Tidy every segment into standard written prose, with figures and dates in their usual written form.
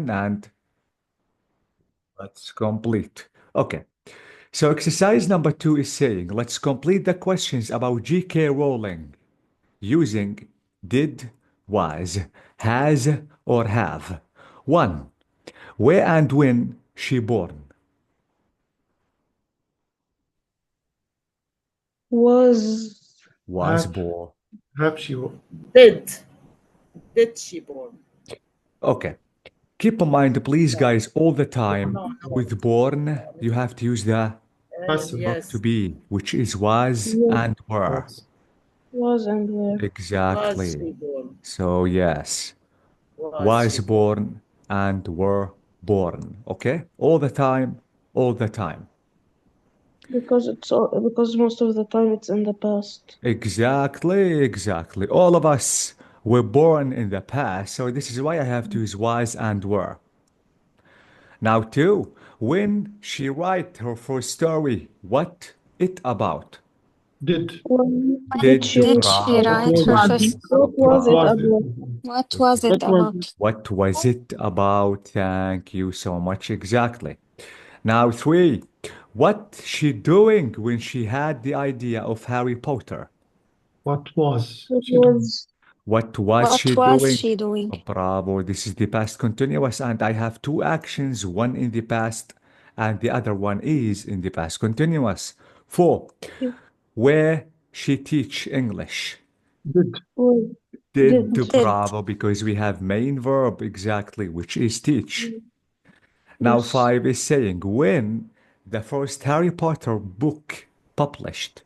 and let's complete. Okay. So exercise number 2 is saying, let's complete the questions about G.K. Rowling using did, was, has, or have. 1. Where and when she born? Was Was Have. born. Have she? Did she born? Okay. Keep in mind, please, guys, all the time No. with born, you have to use the Passive. verb Yes. to be, which is was Yeah. and were. was and where. Was she Exactly. born? So, yes, Was was she born? born and were born. Okay? All the time, all the time. Because most of the time it's in the past. Exactly, exactly. All of us were born in the past, so this is why I have to use was and were. Now, 2, when she write her first story, what it about? Did. When Did she Did write she her write was her it? first? What was it Was it? about? What was it What was about? What was it about? Thank you so much. Exactly. Now, 3, what she doing when she had the idea of Harry Potter? What was It she doing? was What was What she was doing? she doing? Bravo. This is the past continuous, and I have 2 actions, one in the past and the other one is in the past continuous. 4, where she teach English? Did. was Did, did. bravo, because we have main verb exactly, which is teach. Now, Yes. 5 is saying when the first Harry Potter book published.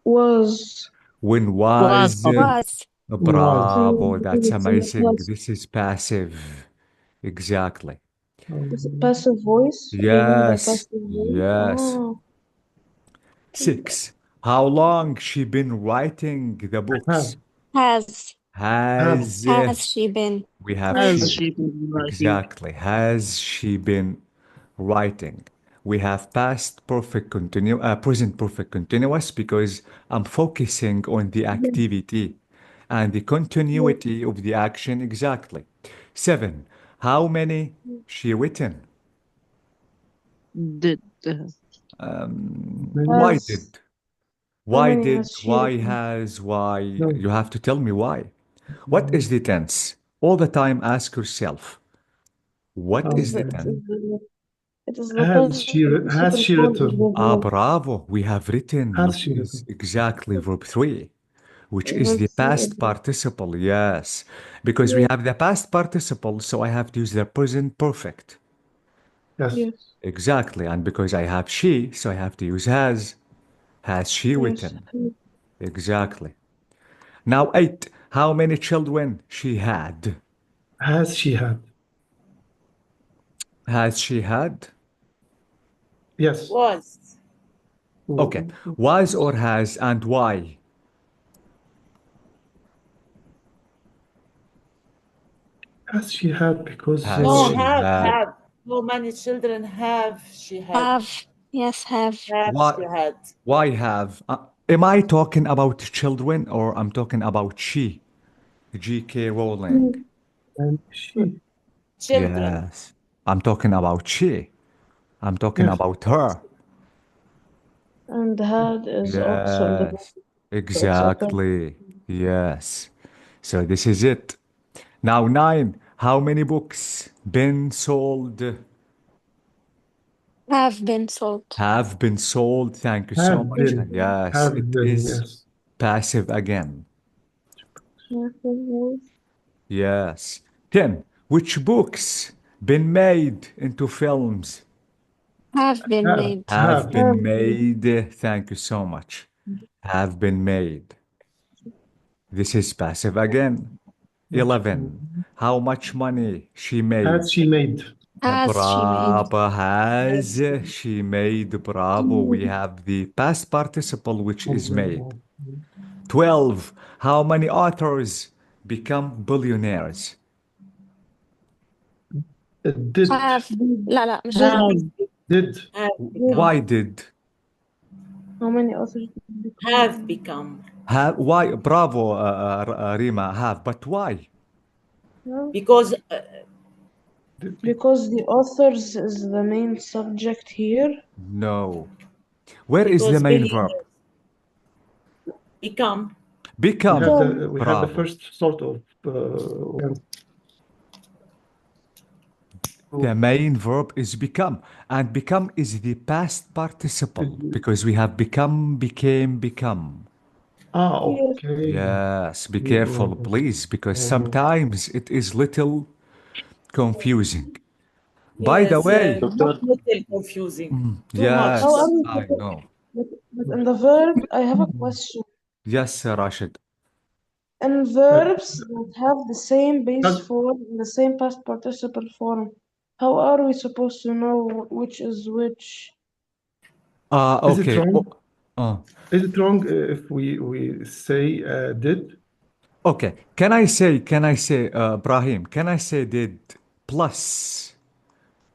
Was When was. Was. Bravo, that's It's in the amazing. past. This is passive. Exactly. Is it passive voice? Do you mean by Yes, passive voice? yes. Oh, 6, how long she been writing the books? Has. Has. Has she been? We have Has she. she been writing? Exactly. Has she been writing? We have past perfect present perfect continuous because I'm focusing on the activity and the continuity of the action exactly. 7, how many she written? Did. Why has. did? How Why many did? has she Why written? has? Why? No. You have to tell me why. What is the tense? All the time ask yourself, what is the tense? It is the Has she participle form of written? the verb. Bravo. We have written, Has which she is written? exactly verb 3, which is Verb the three, past participle. Yes. Because we have the past participle, so I have to use the present perfect. Yes. Yes. Exactly. And because I have she, so I have to use has. Has she Yes. written? Exactly. Now, 8, how many children she had? Has she had? Has she had? Yes. Was. Okay. Was or has and why? Has she had? Because Has No, she have. had? How many children have she had? Have. Yes, have. Have Why? she had? Why have? Am I talking about children or I'm talking about she? G.K. Rowling. and she. Children. Yes. I'm talking about she. I'm talking Yes. about her. And had is also in the verb. Yes. Exactly. Yes. So this is it. Now 9, how many books been sold? Have been sold. Have been sold. Thank you so Have much. been. Yes, Have it been. is Yes. passive again. Yes. Yes. 10, which books been made into films? Have been Have. made. Have Have. been made. Thank you so much. Have been made. This is passive again. 11, how much money she made? Has she made? Has she made. Bravo. Has she made? Bravo. We have the past participle, which is made. 12, how many authors become billionaires? Did. Have. لا لا مش Have. Did. Have Why become. did? How many authors? Have become. Why? Bravo, Rima, have. But why? Because Did Because the authors is the main subject here. No. Where is the Because main believe verb? become. we Become. have we have the Bravo. first sort of The main verb is become, and become is the past participle because we have become, became, become. okay. Yes, be careful, please, because sometimes it is little confusing. By the Yes, way, not little confusing. Too much. yes, How are we I supposed- know. but in the verb, I have a question. Yes, Rashid. In verbs that have the same base Does- form and the same past participle form, how are we supposed to know which is which? Is it Okay. wrong? Oh, Is it wrong if we say did? okay. Can I say, Brahim, can I say did plus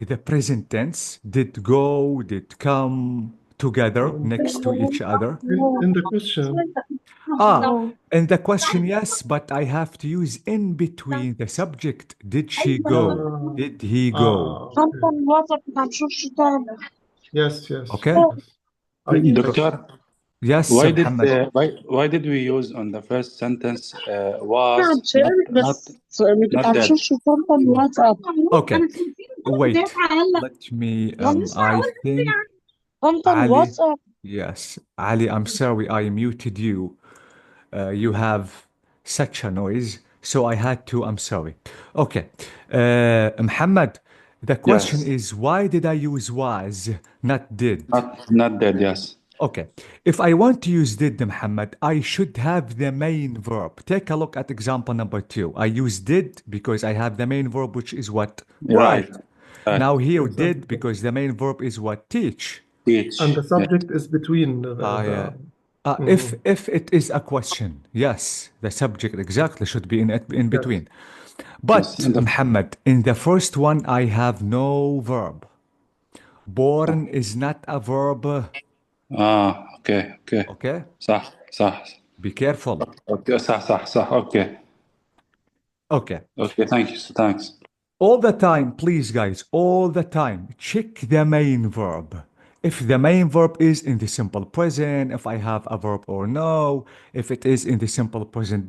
the present tense? Did go, did come together next to each other? In the question, No. And the question, yes, but I have to use in between the subject. Did she go? Did he go? okay. Yes, yes. Okay? Yes. I think so. Doctor, Yes, why did Muhammad. why did we use on the first sentence was not dead? Okay. Wait. Let me, I think, Ali. Yes, Ali, I'm sorry I muted you. You have such a noise, so I had to. I'm sorry. Okay. Muhammad, the question Yes. is why did I use was, not did? Not dead, yes. Okay. If I want to use did, Muhammad, I should have the main verb. Take a look at example number 2. I use did because I have the main verb, which is what? Right. Right. Now here, Exactly. did, because the main verb is what? Teach. Teach. And the Yeah. subject is between the Yeah. Mhm. If it is a question, yes, the subject exactly should be in between. But, Yes, and the- Muhammad, in the first one, I have no verb. Born is not a verb. okay, okay. Okay? صح, صح. Be careful. Okay, صح. Okay. Okay. Okay, thank you. Thanks. All the time, please, guys, all the time, check the main verb. If the main verb is in the simple present, if I have a verb or no, if it is in the simple present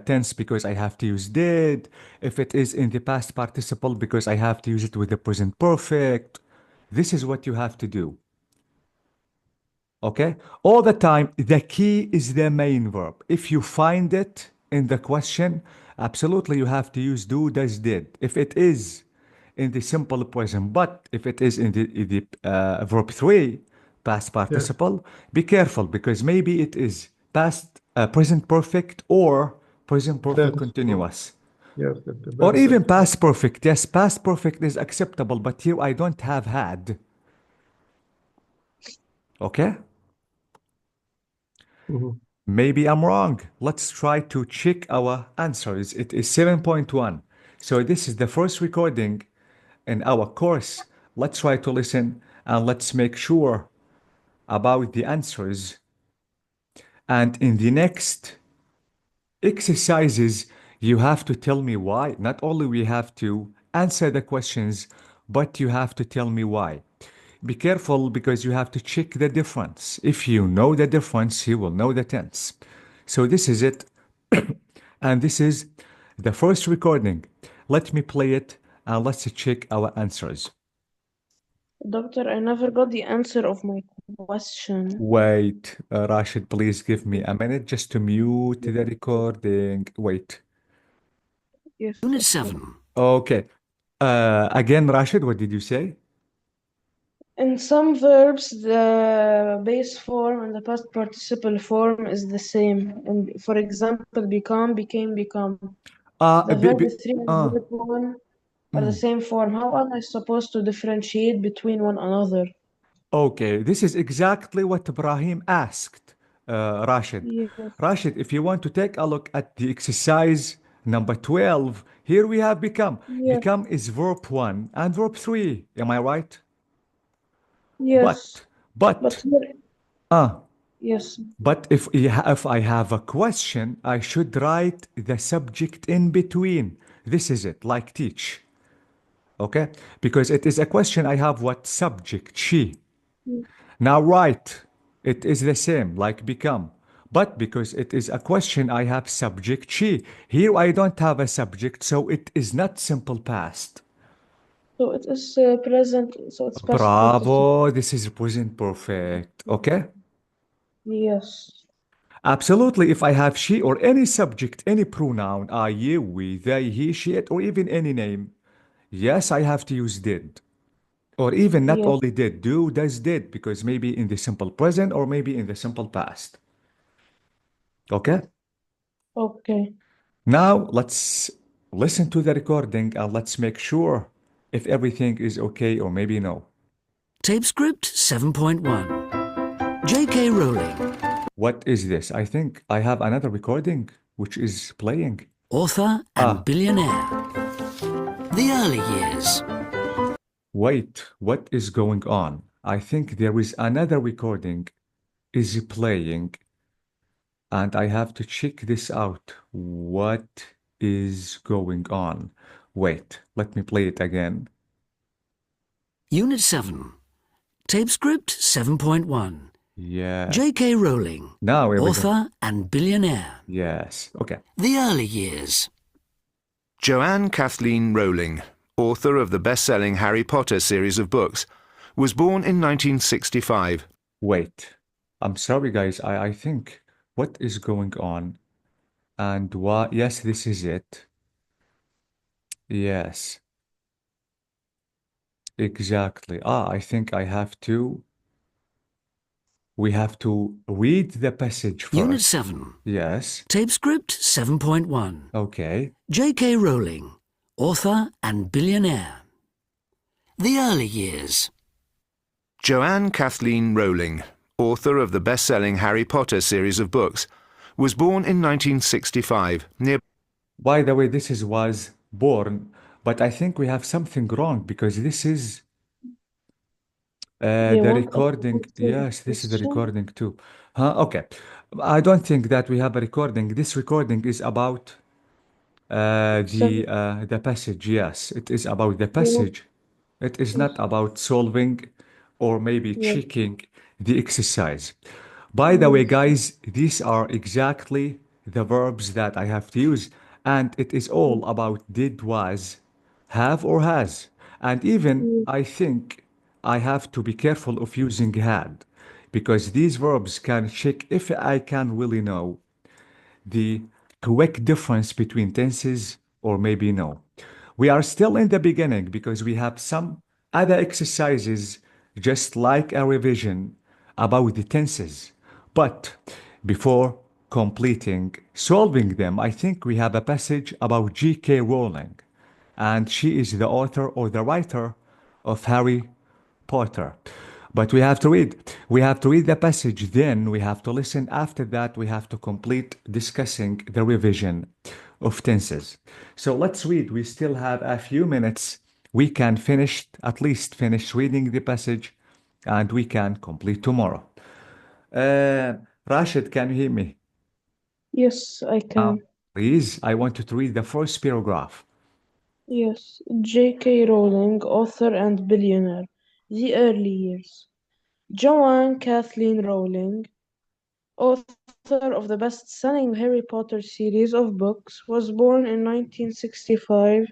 tense because I have to use did, if it is in the past participle because I have to use it with the present perfect. This is what you have to do. Okay? All the time, the key is the main verb. If you find it in the question, absolutely you have to use do, does, did. If it is in the simple present, but if it is in the verb 3, past participle, be careful because maybe it is past present perfect or present perfect That's continuous. Yes, Or that's even it. past perfect. Yes, past perfect is acceptable, but here I don't have had. Okay? Mhm. Maybe I'm wrong. Let's try to check our answers. It is 7.1. So this is the first recording in our course. Let's try to listen and let's make sure about the answers. And in the next exercises, you have to tell me why. Not only we have to answer the questions, but you have to tell me why. Be careful because you have to check the difference. If you know the difference, you will know the tense. So this is it. And this is the first recording. Let me play it and let's check our answers. Doctor, I never got the answer of my question. Wait, Rashid, please give me a minute just to mute the recording. Wait. Yes. Unit 7. Okay. Again, Rashid, what did you say? In some verbs, the base form and the past participle form is the same. And for example, become, became, become. The verb 3 and verb 1 are the same form. How am I supposed to differentiate between one another? Okay, this is exactly what Ibrahim asked, Rashid. Yes. Rashid, if you want to take a look at the exercise number 12, here we have become. Yes. Become is verb 1 and verb 3. Am I right? Yes. But here, yes. But if I have a question, I should write the subject in between. This is it, like teach. Okay? Because it is a question, I have what subject? She. Mm. Now write. It is the same, like become. But because it is a question, I have subject she. Here I don't have a subject, so it is not simple past. So it is present, so it's past Bravo, this is present perfect. Okay? Yes. Absolutely. If I have she or any subject, any pronoun, I, you, we, they, he, she, it, or even any name, yes, I have to use did. Or even not Yes. only did, do, does, did, because maybe in the simple present or maybe in the simple past. Okay? Okay. Now let's listen to the recording and let's make sure if everything is okay or maybe no. TapeScript 7.1. J.K. Rowling, What is this? I think I have another recording which is playing. author and billionaire. The early years. Wait, what is going on? I think there is another recording is playing and I have to check this out. What is going on? Wait, let me play it again. Unit 7. TapeScript 7.1. Yeah. J.K. Rowling, Now everything. author and billionaire. Yes. Okay. The early years. Joanne Kathleen Rowling, author of the best-selling Harry Potter series of books, was born in 1965. Wait. I'm sorry, guys. I think what is going on? And what? Yes, this is it. Yes. Exactly. I think I have to. We have to read the passage first. Unit 7. Yes. TapeScript 7.1. Okay. J.K. Rowling, author and billionaire. The early years. Joanne Kathleen Rowling, author of the best-selling Harry Potter series of books, was born in 1965 near... By the way, this is was born, but I think we have something wrong because this is the want us to recording. answer Yes, this is the question? recording too. Okay. I don't think that we have a recording. This recording is about the passage. Yes, it is about the passage. It is not about solving or maybe Yes. checking the exercise. By the way, guys, these are exactly the verbs that I have to use. And it is all about did, was, have, or has. And even I think I have to be careful of using had, because these verbs can check if I can really know the correct difference between tenses or maybe no. We are still in the beginning because we have some other exercises just like a revision about the tenses. But before completing solving them, I think we have a passage about J.K. Rowling, and she is the author or the writer of Harry Potter. But we have to read. We have to read the passage, then we have to listen. After that, we have to complete discussing the revision of tenses. So let's read. We still have a few minutes. We can finish, at least finish reading the passage, and we can complete tomorrow. Rashid, can you hear me? Yes, I can. Please, I want you to read the first paragraph. Yes. J.K. Rowling, author and billionaire. The early years. Joanne Kathleen Rowling, author of the best-selling Harry Potter series of books, was born in 1965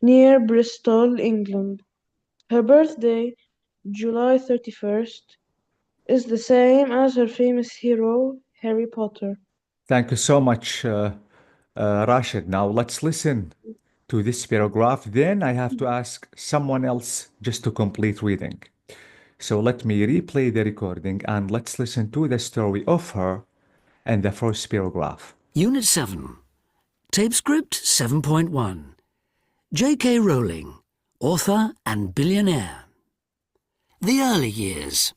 near Bristol, England. Her birthday, July 31st, is the same as her famous hero, Harry Potter. Thank you so much, Rashid. Now let's listen to this paragraph. Then I have to ask someone else just to complete reading. So let me replay the recording and let's listen to the story of her and the first paragraph. Unit 7. TapeScript 7.1. J.K. Rowling, author and billionaire. The early years.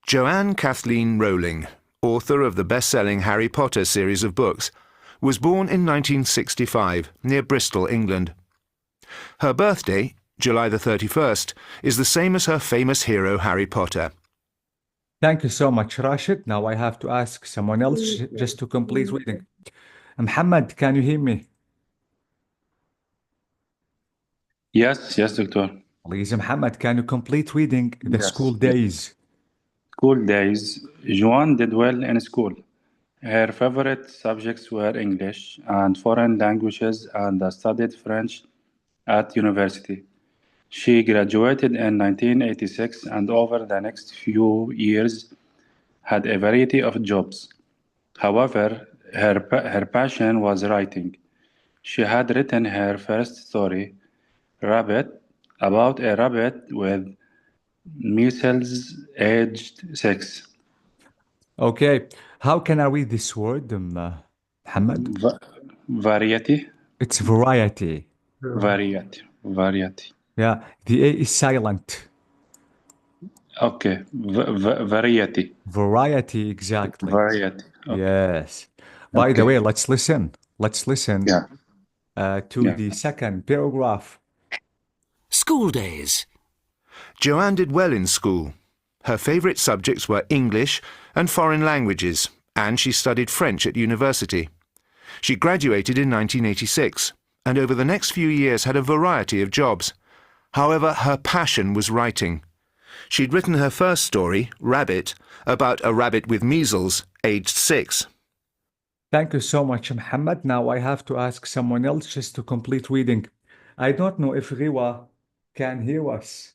Joanne Kathleen Rowling, author of the best-selling Harry Potter series of books, was born in 1965 near Bristol, England. Her birthday, July the 31st, is the same as her famous hero Harry Potter. Thank you so much, Rashid. Now I have to ask someone else just to complete reading. Muhammad, can you hear me? Yes, yes, doctor. Please, Muhammad, can you complete reading the Yes. school days? School days. Joanne did well in school. Her favorite subjects were English and foreign languages, and studied French at university. She graduated in 1986 and over the next few years had a variety of jobs. However, her passion was writing. She had written her first story, Rabbit, about a rabbit with measles aged 6. Okay. How can I read this word, Muhammad? Variety. It's variety. Variety. Variety. Yeah. The A is silent. Okay. Variety. Variety, exactly. Variety. Okay. Yes. By the Okay. way, let's listen. Let's listen Yeah. to Yeah. the second paragraph. School days. Joanne did well in school. Her favourite subjects were English and foreign languages, and she studied French at university. She graduated in 1986, and over the next few years had a variety of jobs. However, her passion was writing. She'd written her first story, Rabbit, about a rabbit with measles, aged 6. Thank you so much, Muhammad. Now I have to ask someone else just to complete reading. I don't know if Riwa can hear us.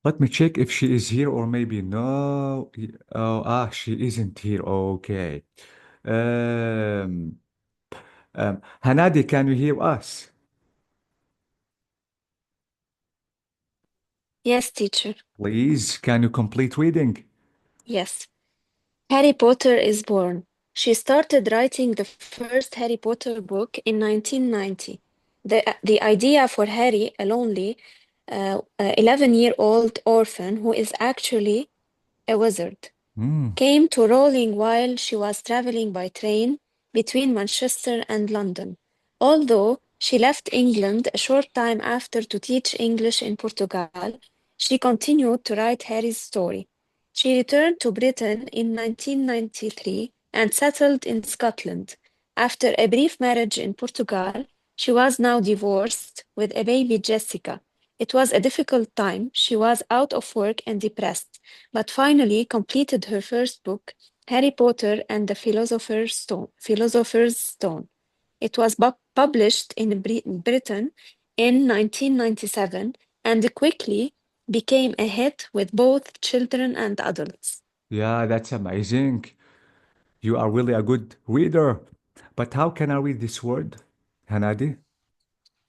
Let me check if she is here or maybe no. She isn't here. Okay. Um, Hanadi, can you hear us? Yes, teacher. Please, can you complete reading? Yes. Harry Potter is born. She started writing the first Harry Potter book in 1990. The idea for Harry, a lonely 11-year-old orphan who is actually a wizard, came to Rowling while she was traveling by train between Manchester and London. Although she left England a short time after to teach English in Portugal, she continued to write Harry's story. She returned to Britain in 1993 and settled in Scotland. After a brief marriage in Portugal, she was now divorced with a baby, Jessica. It was a difficult time. She was out of work and depressed, but finally completed her first book, Harry Potter and the Philosopher's Stone. It was published in Britain in 1997 and quickly became a hit with both children and adults. Yeah, that's amazing. You are really a good reader. But how can I read this word, Hanadi?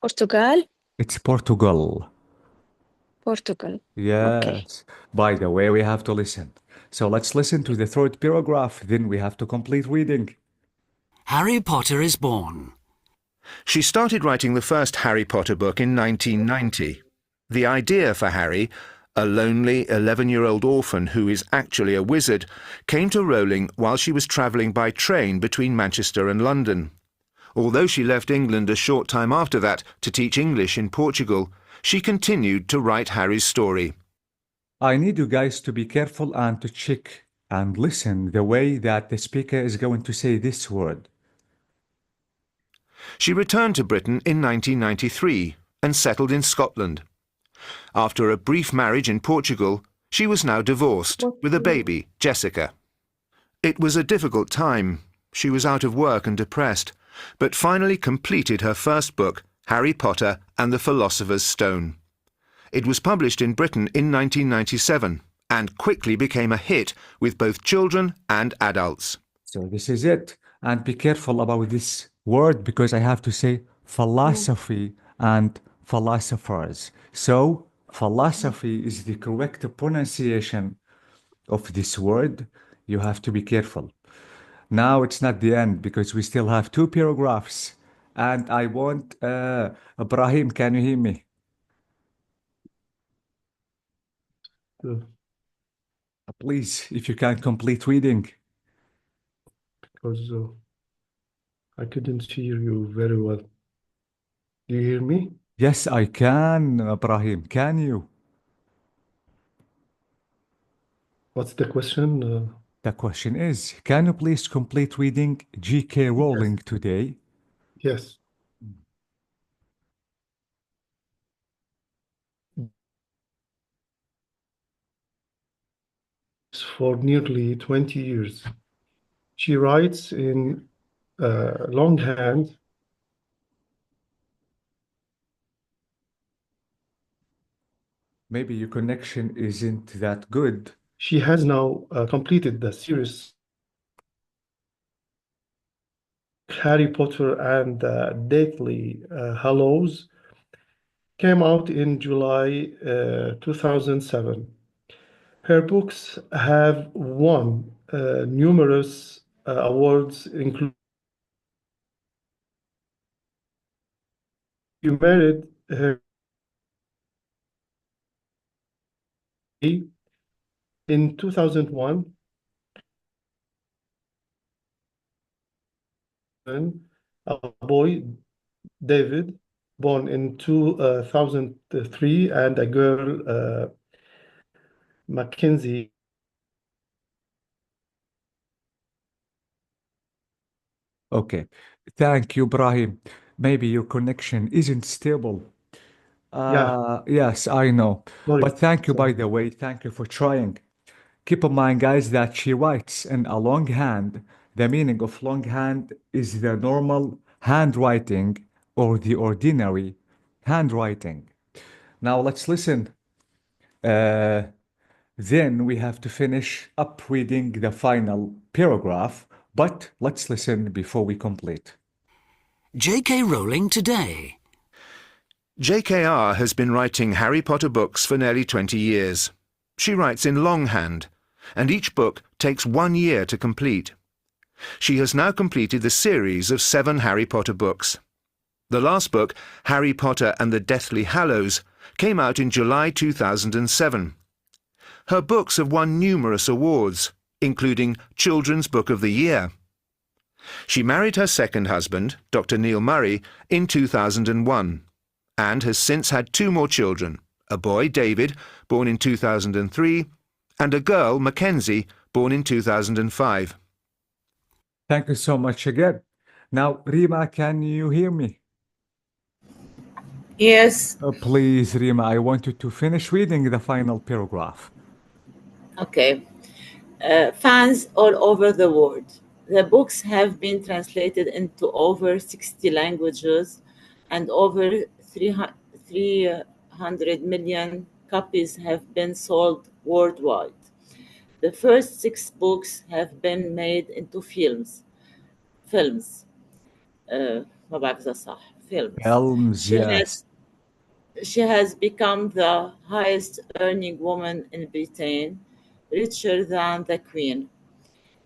Portugal? It's Portugal. Portugal. Yes. Okay. By the way, we have to listen. So let's listen to the third paragraph, then we have to complete reading. Harry Potter is born. She started writing the first Harry Potter book in 1990. The idea for Harry, a lonely 11-year-old orphan who is actually a wizard, came to Rowling while she was travelling by train between Manchester and London. Although she left England a short time after that to teach English in Portugal, she continued to write Harry's story. I need you guys to be careful and to check and listen the way that the speaker is going to say this word. She returned to Britain in 1993 and settled in Scotland. After a brief marriage in Portugal, she was now divorced with a baby, Jessica. It was a difficult time. She was out of work and depressed, but finally completed her first book, Harry Potter and the Philosopher's Stone. It was published in Britain in 1997 and quickly became a hit with both children and adults. So this is it. And be careful about this word because I have to say philosophy and philosophers. So philosophy is the correct pronunciation of this word. You have to be careful. Now it's not the end because we still have two paragraphs. And I want, Ibrahim, can you hear me? Please, if you can complete reading. Because I couldn't hear you very well. Do you hear me? Yes, I can, Ibrahim. Can you? What's the question? The question is, can you please complete reading J.K. Rowling today? Yes. For nearly 20 years. She writes in longhand. Maybe your connection isn't that good. She has now completed the series Harry Potter and the Deathly Hallows, came out in July 2007. Her books have won numerous awards, including she married her in 2001. A boy, David, born in 2003, and a girl, Mackenzie. Okay. Thank you, Brahim. Maybe your connection isn't stable. Yes, I know. Sorry. But thank you, by the way. Thank you for trying. Keep in mind, guys, that she writes in a longhand. The meaning of longhand is the normal handwriting or the ordinary handwriting. Now let's listen. Then we have to finish up reading the final paragraph, but let's listen before we complete. J.K. Rowling today. JKR has been writing Harry Potter books for nearly 20 years. She writes in longhand, and each book takes 1 year to complete. She has now completed the series of 7 Harry Potter books. The last book, Harry Potter and the Deathly Hallows, came out in July 2007. Her books have won numerous awards, including Children's Book of the Year. She married her second husband, Dr. Neil Murray, in 2001, and has since had 2 more children, a boy, David, born in 2003, and a girl, Mackenzie, born in 2005. Thank you so much again. Now, Rima, can you hear me? Yes. Please, Rima, I want you to finish reading the final paragraph. Okay. Fans all over the world. The books have been translated into over 60 languages, and over 300 million copies have been sold worldwide. The first 6 books have been made into films. ما بعرف إذا صح. Films, yes. She has become the highest earning woman in Britain, richer than the Queen.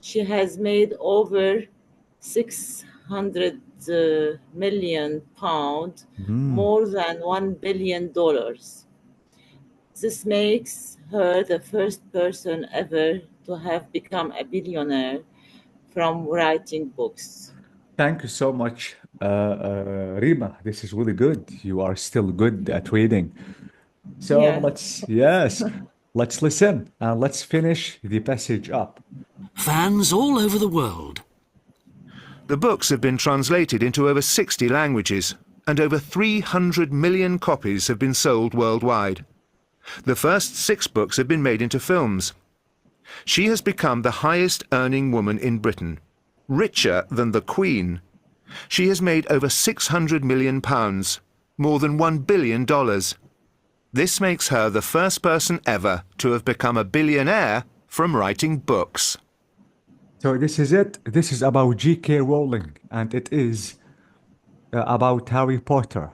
She has made over 600 million pounds, more than $1 billion. This makes her the first person ever to have become a billionaire from writing books. Thank you so much, Rima. This is really good. You are still good at reading. So Yeah. let's listen and let's finish the passage up. Fans all over the world. The books have been translated into over 60 languages, and over 300 million copies have been sold worldwide. The first 6 books have been made into films. She has become the highest earning woman in Britain, richer than the Queen. She has made over 600 million pounds, more than $1 billion. This makes her the first person ever to have become a billionaire from writing books. So this is it. This is about J.K. Rowling, and it is about Harry Potter.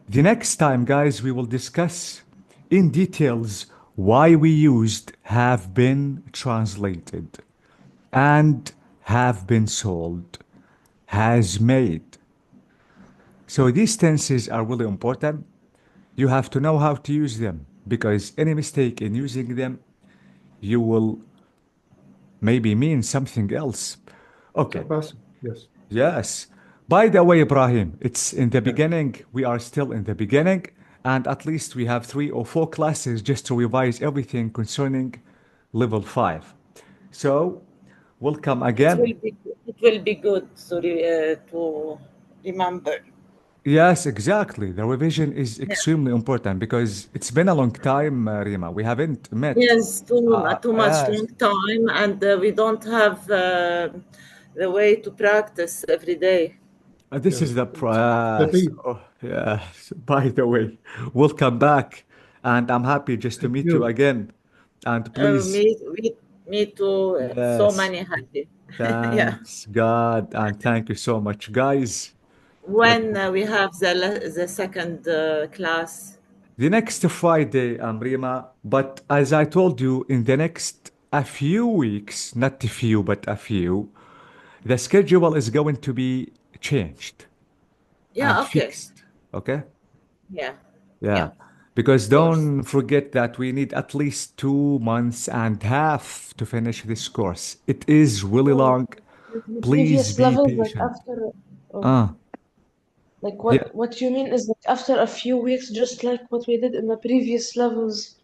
The next time, guys, we will discuss in details why we used have been translated and have been sold, has made. So these tenses are really important. You have to know how to use them, because any mistake in using them, you will maybe mean something else. Okay. Yes. Yes. By the way, Ibrahim, it's in the beginning. We are still in the beginning, and at least we have 3 or 4 classes just to revise everything concerning level 5. So, welcome It again. will be good to remember. Yes, exactly. The revision is extremely important because it's been a long time, Rima. We haven't met. Yes, too much Yes. long time, and we don't have the way to practice every day. This Yeah, is the it's price. the Oh, yeah. By the way, welcome back, and I'm happy just to Thank meet you you. again. And please, Me too. So yes, many happy. Yeah. thanks God, and thank you so much, guys. When we have the second class. The next Friday, Rima, but as I told you, in the next a few weeks, not a few, but a few, the schedule is going to be changed Yeah. and Okay. fixed. Okay? Yeah. Yeah. Because Of course. don't forget that we need at least 2 months and a half to finish this course. It is really long. The Please previous be levels, like patient. after, Ah, like yeah. what you mean is like after a few weeks, just like what we did in the previous levels,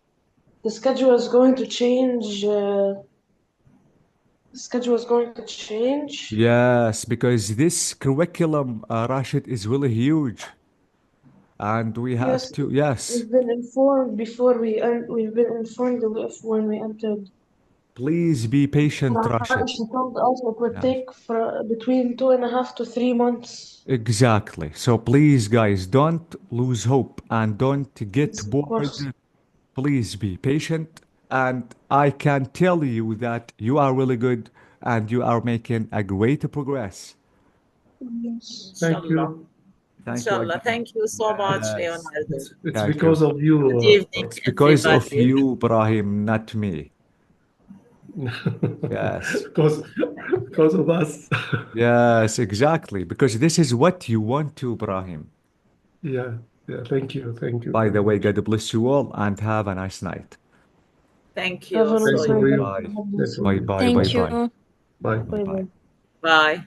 the schedule is going to change. The schedule is going to change. Yes, because this curriculum, Rashid, is really huge. And we have Yes, to, yes, we've been informed before we've been informed of when we entered. please be patient, Rashid. She told us it would Yeah. take for between 2.5 to 3 months. Exactly. So please, guys, don't lose hope and don't get Yes, of bored. course. Please be patient. And I can tell you that you are really good and you are making a great progress. Yes. Thank Inshallah. you. Thank you Inshallah. again. Thank you so much, Yes. Leonardo. It's Thank because you. of you. Good evening, It's because of everybody. you, Ibrahim, not me. Yes. because of us. Yes, exactly. Because this is what you want to, Ibrahim. Yeah. Thank you. Thank you By very the way, much. God bless you all and have a nice night. Thank you. Have a Same nice for night. you. Bye. Same for Bye you. bye Thank bye you. bye. Bye. Bye bye. Bye.